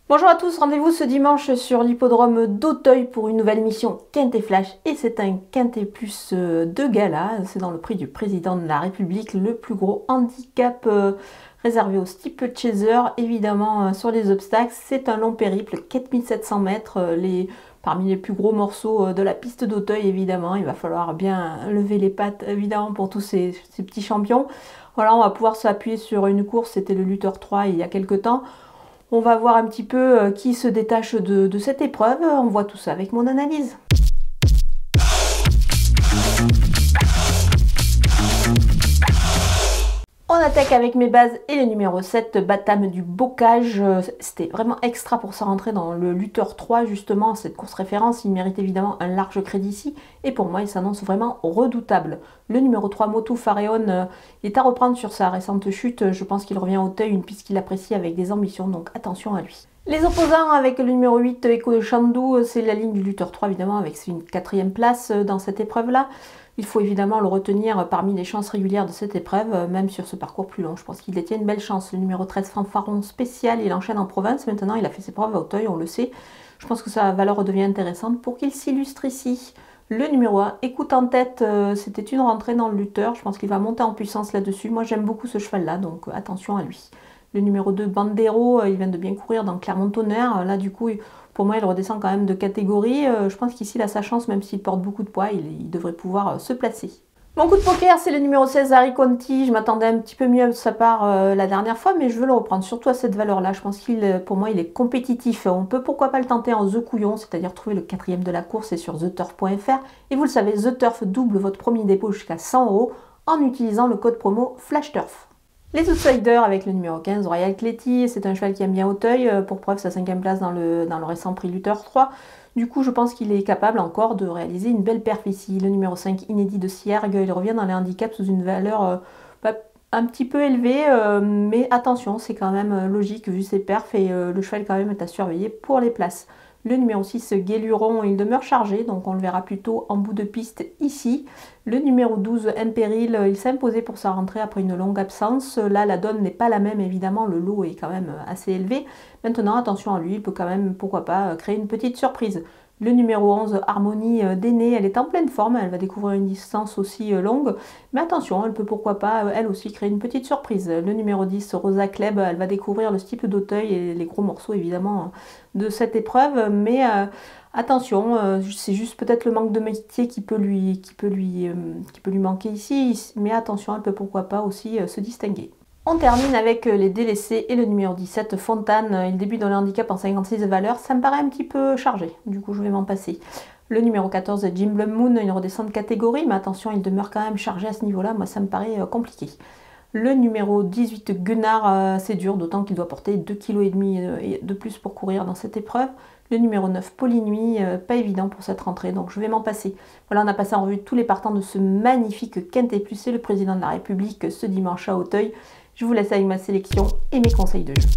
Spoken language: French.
Bonjour à tous, rendez-vous ce dimanche sur l'hippodrome d'Auteuil pour une nouvelle émission Quintet Flash et c'est un Quintet Plus de gala, c'est dans le prix du président de la République, le plus gros handicap réservé au steeplechaser, évidemment sur les obstacles, c'est un long périple, 4700 mètres, parmi les plus gros morceaux de la piste d'Auteuil évidemment, il va falloir bien lever les pattes évidemment pour tous ces petits champions. Voilà, on va pouvoir s'appuyer sur une course, c'était le lutteur 3 il y a quelques temps. On va voir un petit peu qui se détache de cette épreuve. On voit tout ça avec mon analyse. On attaque avec mes bases et le numéro 7, Batam du Bocage. C'était vraiment extra pour sa rentrée dans le lutteur 3, justement. Cette course référence, il mérite évidemment un large crédit ici. Et pour moi, il s'annonce vraiment redoutable. Le numéro 3, Motu Faréon, est à reprendre sur sa récente chute. Je pense qu'il revient au Auteuil, une piste qu'il apprécie avec des ambitions, donc attention à lui. Les opposants avec le numéro 8, Echo de Chandou, c'est la ligne du lutteur 3 évidemment avec une 4e place dans cette épreuve-là. Il faut évidemment le retenir parmi les chances régulières de cette épreuve, même sur ce parcours plus long. Je pense qu'il détient une belle chance. Le numéro 13, Fanfaron spécial, il enchaîne en province. Maintenant, il a fait ses preuves à Auteuil, on le sait. Je pense que sa valeur redevient intéressante pour qu'il s'illustre ici. Le numéro 1, Écoute en tête, c'était une rentrée dans le lutteur. Je pense qu'il va monter en puissance là-dessus. Moi, j'aime beaucoup ce cheval-là, donc attention à lui. Le numéro 2, Bandero, il vient de bien courir dans Clermont-Tonnerre. Là, du coup, pour moi, il redescend quand même de catégorie. Je pense qu'ici, il a sa chance, même s'il porte beaucoup de poids, il devrait pouvoir se placer. Mon coup de poker, c'est le numéro 16, Harry Conti. Je m'attendais un petit peu mieux de sa part la dernière fois, mais je veux le reprendre, surtout à cette valeur-là. Je pense pour moi, il est compétitif. On peut pourquoi pas le tenter en The Couillon, c'est-à-dire trouver le 4e de la course et sur theturf.fr. Et vous le savez, The Turf double votre premier dépôt jusqu'à 100 € en utilisant le code promo FlashTurf. Les outsiders avec le numéro 15, Royal Cléty, c'est un cheval qui aime bien Auteuil, pour preuve sa 5e place dans le récent prix lutteur 3. Du coup, je pense qu'il est capable encore de réaliser une belle perf ici. Le numéro 5, Inédit de Siergue, il revient dans les handicaps sous une valeur un petit peu élevée, mais attention, c'est quand même logique vu ses perfs et le cheval quand même est à surveiller pour les places. Le numéro 6, Guéluron, il demeure chargé, donc on le verra plutôt en bout de piste ici. Le numéro 12, Impéril, il s'est imposé pour sa rentrée après une longue absence. Là, la donne n'est pas la même, évidemment, le lot est quand même assez élevé. Maintenant, attention à lui, il peut quand même, pourquoi pas, créer une petite surprise. Le numéro 11, Harmonie d'Aîné, elle est en pleine forme, elle va découvrir une distance aussi longue. Mais attention, elle peut pourquoi pas, elle aussi, créer une petite surprise. Le numéro 10, Rosa Kleb, elle va découvrir le steeple d'Auteuil et les gros morceaux, évidemment, de cette épreuve. Mais attention, c'est juste peut-être le manque de métier qui peut lui manquer ici. Mais attention, elle peut pourquoi pas aussi se distinguer. On termine avec les délaissés et le numéro 17, Fontane. Il débute dans le handicap en 56 valeurs. Ça me paraît un petit peu chargé, du coup je vais m'en passer. Le numéro 14, Jim Blum Moon, il redescend de catégorie, mais attention, il demeure quand même chargé à ce niveau-là. Moi, ça me paraît compliqué. Le numéro 18, Gunnar, c'est dur, d'autant qu'il doit porter 2,5 kg de plus pour courir dans cette épreuve. Le numéro 9, Polynuit, pas évident pour cette rentrée, donc je vais m'en passer. Voilà, on a passé en revue tous les partants de ce magnifique Quintet Plus et le président de la République ce dimanche à Auteuil. Je vous laisse avec ma sélection et mes conseils de jeu.